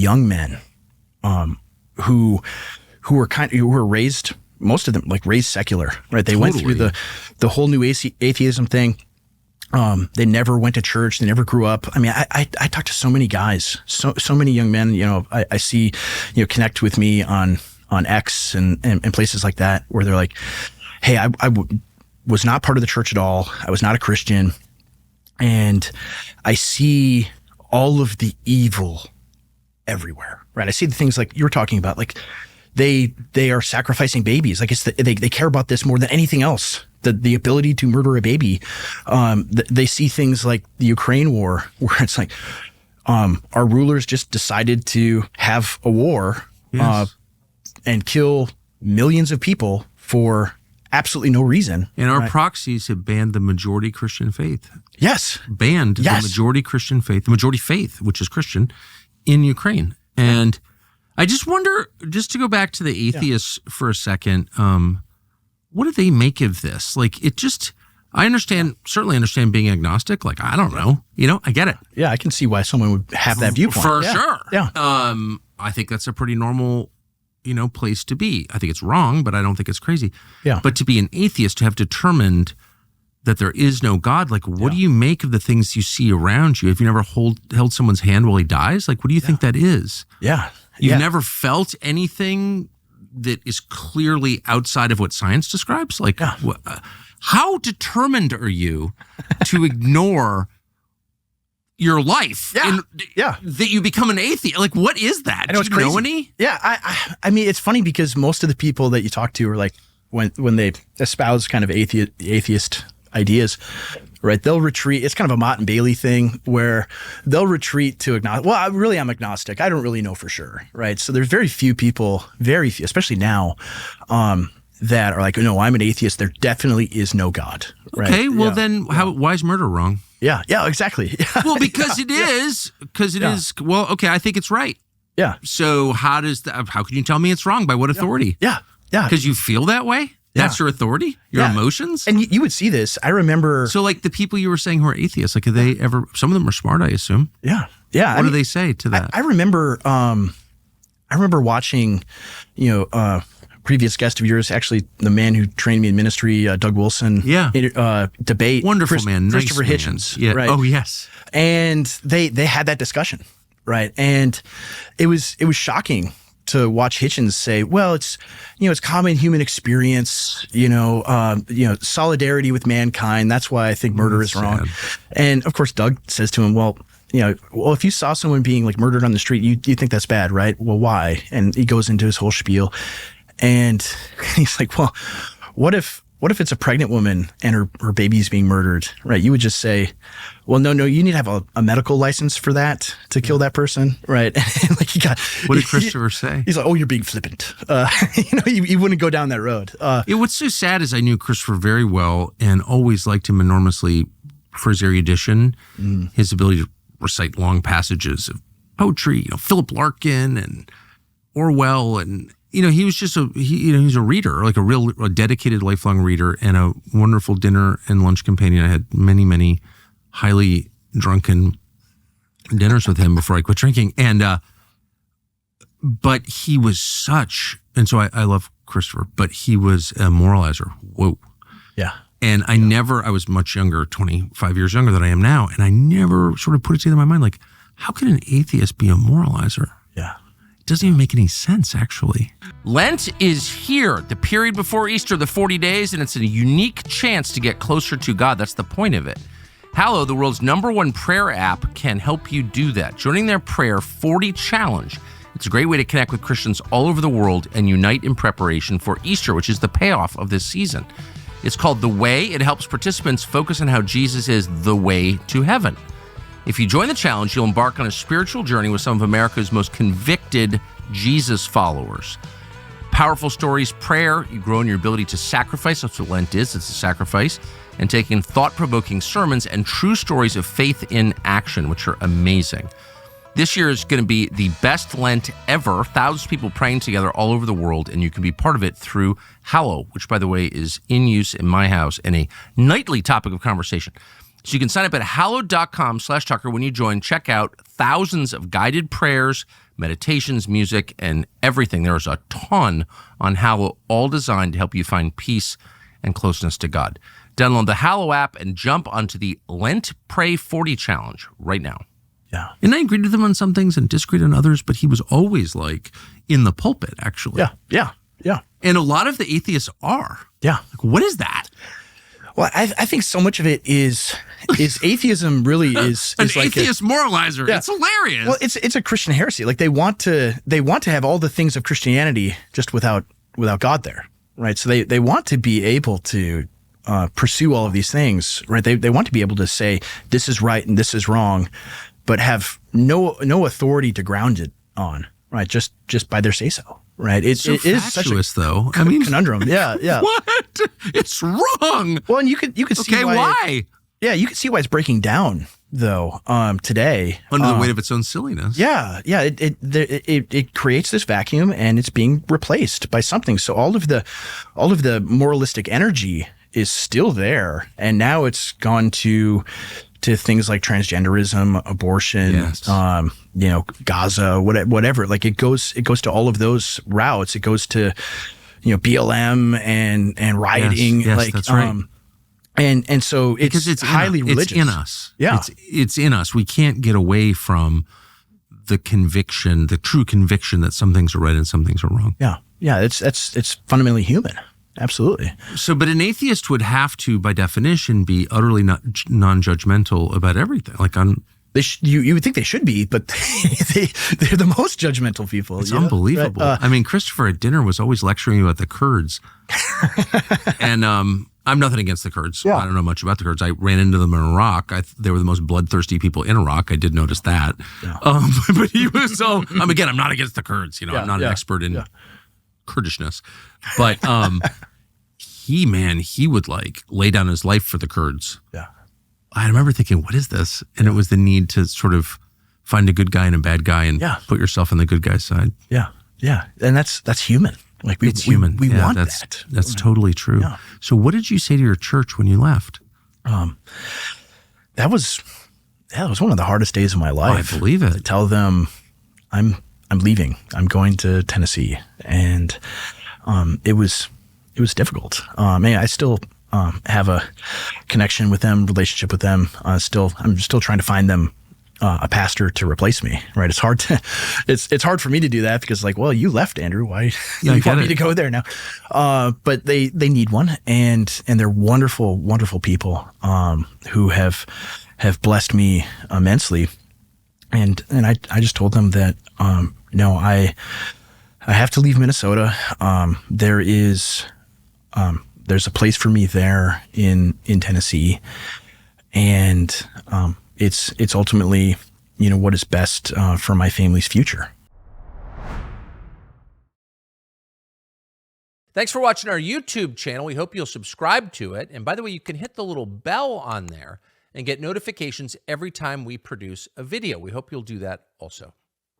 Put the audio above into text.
young men who were raised, most of them like raised secular, right? They went through the whole new atheism thing. They never went to church. They never grew up. I mean, I talk to so many guys, so many young men, I see, connect with me on X and places like that where they're like, hey, I was not part of the church at all. I was not a Christian. And I see all of the evil everywhere, right? I see the things like you were talking about, like they are sacrificing babies. Like they care about this more than anything else. The ability to murder a baby. They see things like the Ukraine war, where it's like our rulers just decided to have a war and kill millions of people for absolutely no reason. And our proxies have banned the majority Christian faith. Yes. Banned the majority Christian faith, the majority faith, which is Christian, in Ukraine. And I just wonder, just to go back to the atheists for a second, what do they make of this? Like, I certainly understand being agnostic. Like, I don't know. I get it. Yeah, I can see why someone would have that viewpoint. For sure. Yeah. I think that's a pretty normal, place to be. I think it's wrong, but I don't think it's crazy. Yeah. But to be an atheist, to have determined that there is no God, like, what do you make of the things you see around you? Have you never held someone's hand while he dies? Like, what do you think that is? Yeah. You've never felt anything that is clearly outside of what science describes? Like, how determined are you to ignore your life that you become an atheist? Like, what is that? I know, it's crazy. Know any? Yeah, I mean, it's funny because most of the people that you talk to are like, when they espouse kind of atheist ideas, right, they'll retreat. It's kind of a Mott and Bailey thing where they'll retreat to agnostic. Well, I'm agnostic. I don't really know for sure, right? So there's very few people, especially now, that are like, no, I'm an atheist. There definitely is no God. Right? Okay, well then, why is murder wrong? Yeah, exactly. Well, because it is. Well, okay, I think it's right. Yeah. So how can you tell me it's wrong? By what authority? Yeah. Because you feel that way? That's your authority? Your emotions? And you would see this. I remember. So like the people you were saying who are atheists, like, have they ever, some of them are smart, I assume. Yeah. What do they say to that? I remember watching, previous guest of yours, actually the man who trained me in ministry, Doug Wilson, debate. Wonderful man. Christopher nice Hitchens. Man. Yeah. Right? Oh, yes. And they had that discussion, right? And it was shocking to watch Hitchens say, well, it's common human experience, solidarity with mankind. That's why I think murder is wrong. And of course, Doug says to him, well, if you saw someone being like murdered on the street, you think that's bad, right? Well, why? And he goes into his whole spiel. And he's like, well, what if it's a pregnant woman and her baby's being murdered, right? You would just say, well, no, you need to have a medical license for that to kill that person, right? And like what did Christopher say? He's like, oh, you're being flippant. You wouldn't go down that road. What's so sad is I knew Christopher very well and always liked him enormously for his erudition, his ability to recite long passages of poetry, Philip Larkin and Orwell, and he was just he's a reader, like a dedicated lifelong reader, and a wonderful dinner and lunch companion. I had many, many highly drunken dinners with him before I quit drinking. And, but he was and so I love Christopher, but he was a moralizer. Whoa. Yeah. And I was much younger, 25 years younger than I am now. And I never sort of put it together in my mind, like, how can an atheist be a moralizer? Yeah. Doesn't even make any sense, actually. Lent is here, the period before Easter, the 40 days, and it's a unique chance to get closer to God. That's the point of it. Hallow, the world's #1 prayer app, can help you do that. Joining their Prayer 40 Challenge, it's a great way to connect with Christians all over the world and unite in preparation for Easter, which is the payoff of this season. It's called The Way. It helps participants focus on how Jesus is the way to heaven. If you join the challenge, you'll embark on a spiritual journey with some of America's most convicted Jesus followers. Powerful stories, prayer, you grow in your ability to sacrifice. That's what Lent is. It's a sacrifice. And taking thought-provoking sermons and true stories of faith in action, which are amazing. This year is going to be the best Lent ever. Thousands of people praying together all over the world, and you can be part of it through Hallow, which, by the way, is in use in my house and a nightly topic of conversation. So you can sign up at hallowed.com/Tucker when you join. Check out thousands of guided prayers, meditations, music, and everything. There's a ton on Hallow, all designed to help you find peace and closeness to God. Download the Hallow app and jump onto the Lent Pray 40 challenge right now. Yeah. And I agreed with him on some things and disagreed on others, but he was always like in the pulpit, actually. Yeah. And a lot of the atheists are. Yeah. Like, what is that? Well, I think so much of it is atheism really is An like atheist moralizer. Yeah. It's hilarious. Well, it's a Christian heresy. Like they want to have all the things of Christianity just without God there, right? So they want to be able to pursue all of these things, right? They want to be able to say this is right and this is wrong, but have no authority to ground it on, right? Just by their say so, right? It is such a though. I mean, conundrum. Yeah. What? It's wrong. Well, and you could see Okay, why? Yeah, you can see why it's breaking down though today Under the weight of its own silliness. Yeah. It creates this vacuum and it's being replaced by something. So all of the moralistic energy is still there, and now it's gone to things like transgenderism, abortion, Yes. Gaza, whatever. Like it goes to all of those routes. It goes to BLM and rioting. Yes, like that's right. And so Because it's highly religious. It's in us. Yeah. It's in us. We can't get away from the conviction, the true conviction that some things are right and some things are wrong. Yeah. It's fundamentally human. Absolutely. So, but an atheist would have to, by definition, be utterly non-judgmental about everything. Like you would think they should be, but they're the most judgmental people. It's unbelievable. Right? I mean, Christopher at dinner was always lecturing me about the Kurds. And I'm nothing against the Kurds. Yeah. I don't know much about the Kurds. I ran into them in Iraq. They were the most bloodthirsty people in Iraq. I did notice that. Yeah. But he was so, again, I'm not against the Kurds. I'm not an expert in Kurdishness. But he would like lay down his life for the Kurds. Yeah. I remember thinking, what is this? And it was the need to sort of find a good guy and a bad guy and put yourself on the good guy's side. Yeah. And that's human. Like it's human. We want that's, that. That's totally true. Yeah. So what did you say to your church when you left? That was one of the hardest days of my life. I believe it. To tell them I'm leaving. I'm going to Tennessee. And it was difficult. I still have a connection with them, relationship with them. I'm still trying to find them a pastor to replace me. Right? It's hard for me to do that because well, you left, Andrew. Why do you want me to go there now? But they need one, and they're wonderful, wonderful people who have blessed me immensely. And I just told them that no, I have to leave Minnesota. There's a place for me there in Tennessee, and it's ultimately what is best for my family's future. Thanks for watching our YouTube channel. We hope you'll subscribe to it. And by the way, you can hit the little bell on there and get notifications every time we produce a video. We hope you'll do that also.